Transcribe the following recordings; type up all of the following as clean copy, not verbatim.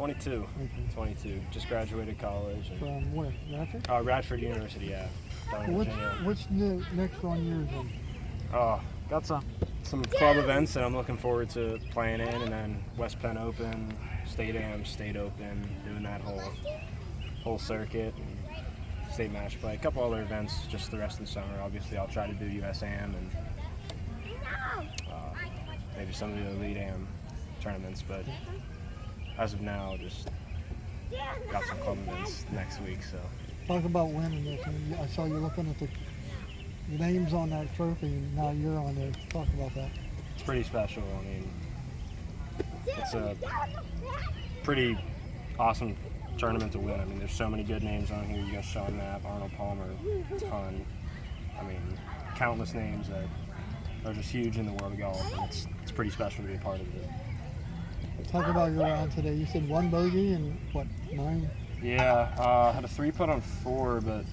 22. 22. Just graduated college. And, From where? Radford? Radford University, yeah. Down in Virginia. What's next on yours then? Got some club events that I'm looking forward to playing in, and then West Penn Open, State Am, State Open, doing that whole circuit, and state match play. A couple other events just the rest of the summer. Obviously, I'll try to do US Am and maybe some of the Elite Am tournaments, but as of now, just got some club events next week. So Talk about winning this. I saw you looking at the names on that trophy, and now you're on there. Talk about that. it's pretty special. I mean, it's a pretty awesome tournament to win. I mean, there's so many good names on here. You got Sean Knapp, Arnold Palmer, a ton. I mean, countless names that are just huge in the world of golf, and it's pretty special to be a part of it. Talk about your round today. You said 1 bogey and what, 9? Yeah, I had a 3-putt on 4, but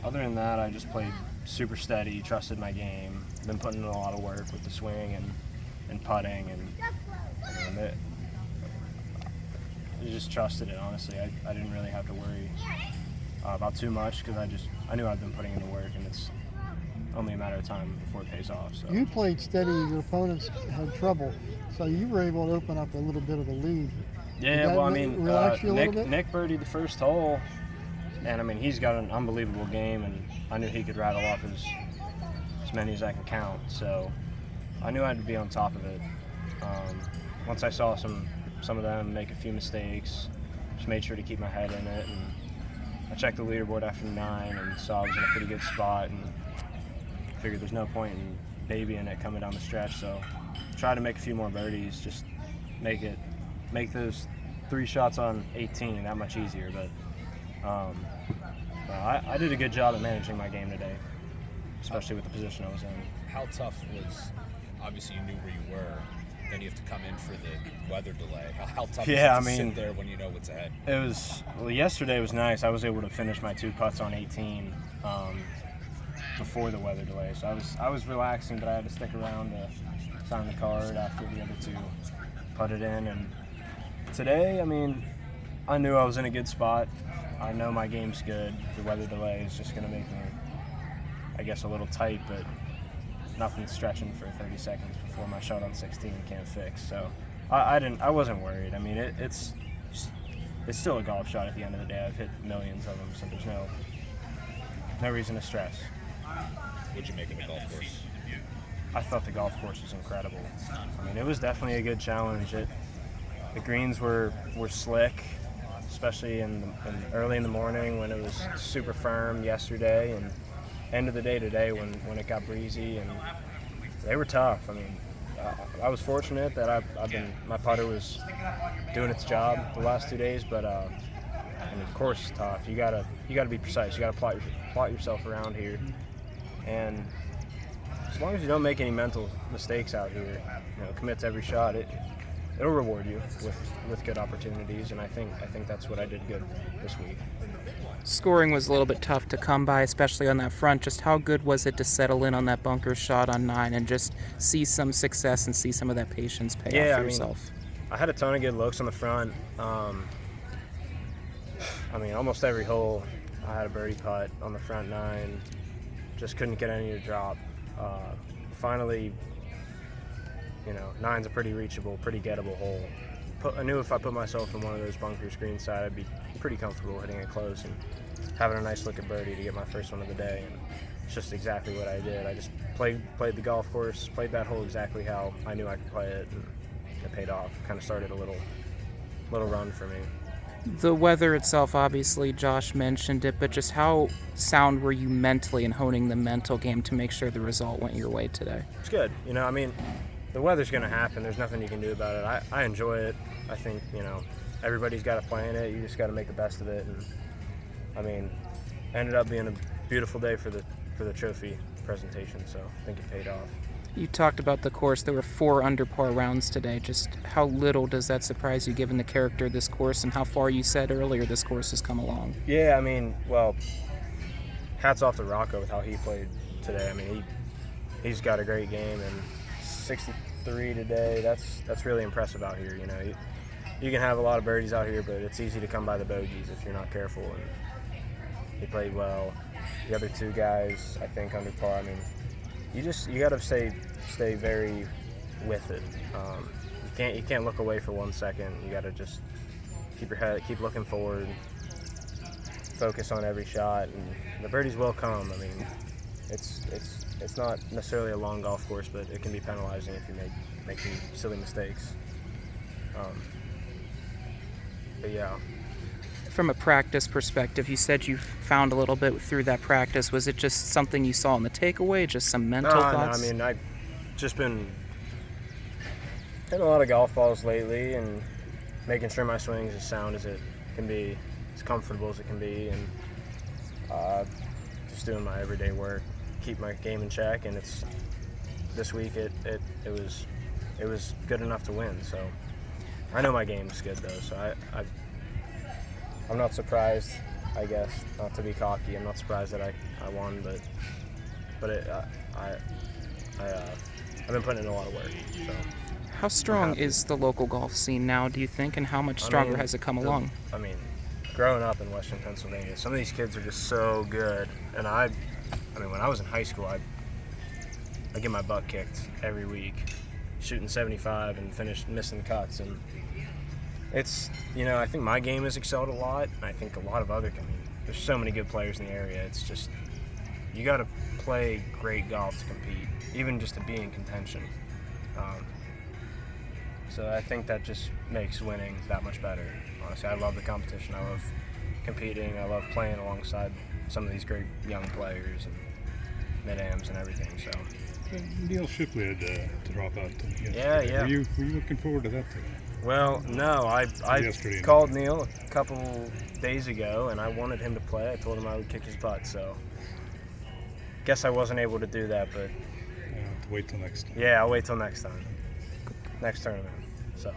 other than that, I just played super steady, trusted my game, been putting in a lot of work with the swing and putting, and I mean, I just trusted it, honestly. I didn't really have to worry about too much because I knew I'd been putting in the work, and it's only a matter of time before it pays off. So You played steady. Your opponents had trouble, so you were able to open up a little bit of a lead. yeah, well, I mean, relax you a little bit? Nick birdied the first hole, and I mean, he's got an unbelievable game, and I knew he could rattle off as many as I can count. So I knew I had to be on top of it. Once I saw some of them make a few mistakes, just made sure to keep my head in it, and I checked the leaderboard after 9 and saw I was in a pretty good spot, and figured there's no point in babying it coming down the stretch. So try to make a few more birdies, just make those 3 shots on 18 that much easier. But I did a good job at managing my game today, especially with the position I was in. How tough was, obviously you knew where you were, then you have to come in for the weather delay. How tough is it to sit there when you know what's ahead? Yesterday was nice. I was able to finish my 2 putts on 18 before the weather delay. So I was relaxing, but I had to stick around to sign the card after the other 2 putted in. And today, I mean, I knew I was in a good spot. I know my game's good. The weather delay is just going to make me, I guess, a little tight, but nothing stretching for 30 seconds before my shot on 16 can't fix. So I wasn't worried. I mean, it's still a golf shot at the end of the day. I've hit millions of them, so there's no reason to stress. What'd you make of the golf course? I thought the golf course was incredible. I mean, it was definitely a good challenge. The greens were slick, especially in early in the morning when it was super firm yesterday, and end of the day today when it got breezy, and they were tough. I mean, I was fortunate that my putter was doing its job the last 2 days, but I mean, the course is tough. You gotta be precise. You gotta plot yourself around here, and as long as you don't make any mental mistakes out here, commit to every shot, it'll reward you with good opportunities, and I think that's what I did good this week. Scoring was a little bit tough to come by, especially on that front. Just how good was it to settle in on that bunker shot on 9 and just see some success and see some of that patience pay off for yourself? I had a ton of good looks on the front. I mean, almost every hole I had a birdie putt on the front 9. Just couldn't get any to drop. Finally, 9's a pretty reachable, pretty gettable hole. I knew if I put myself in one of those bunkers green side, I'd be pretty comfortable hitting it close and having a nice look at birdie to get my first one of the day. And it's just exactly what I did. I just played the golf course, played that hole exactly how I knew I could play it, and it paid off. Kind of started a little run for me. The weather itself, obviously, Josh mentioned it, but just how sound were you mentally in honing the mental game to make sure the result went your way today? It's good. I mean, the weather's going to happen. There's nothing you can do about it. I enjoy it. I think, everybody's got to play in it. You just got to make the best of it. And I mean, ended up being a beautiful day for the trophy presentation, so I think it paid off. You talked about the course. There were 4 under par rounds today. Just how little does that surprise you given the character of this course and how far you said earlier this course has come along? Yeah, I mean, well, hats off to Rocco with how he played today. I mean, he's got a great game, and 63 today, that's really impressive out here. you can have a lot of birdies out here, but it's easy to come by the bogeys if you're not careful. And he played well. The other two guys, I think, under par. I mean, you got to stay very with it. You can't look away for 1 second. You got to just keep looking forward, focus on every shot, and the birdies will come. I mean, it's not necessarily a long golf course, but it can be penalizing if you make silly mistakes. But yeah. From a practice perspective, you said you found a little bit through that practice. Was it just something you saw in the takeaway, just some mental thoughts? No, I mean, I've just been hitting a lot of golf balls lately and making sure my swing is as sound as it can be, as comfortable as it can be, and just doing my everyday work, keep my game in check. And this week it was good enough to win. So I know my game is good though. So I'm not surprised. I guess, not to be cocky, I'm not surprised that I won, but I've been putting in a lot of work. So. How strong is the local golf scene now, do you think, and how much stronger has it come along? I mean, growing up in Western Pennsylvania, some of these kids are just so good. And I mean, when I was in high school, I get my butt kicked every week, shooting 75 and finished missing cuts. And it's, I think my game has excelled a lot. And I think a lot of there's so many good players in the area. It's just, you got to play great golf to compete, even just to be in contention. So I think that just makes winning that much better. Honestly, I love the competition. I love competing. I love playing alongside some of these great young players and mid-ams and everything. So. Neil Shipley had to drop out. Yeah. Were you looking forward to that too? Well, no. I called Neil a couple days ago, and I wanted him to play. I told him I would kick his butt. So, guess I wasn't able to do that, but. Have to wait till next time. Yeah, I'll wait till next time. Next tournament. So.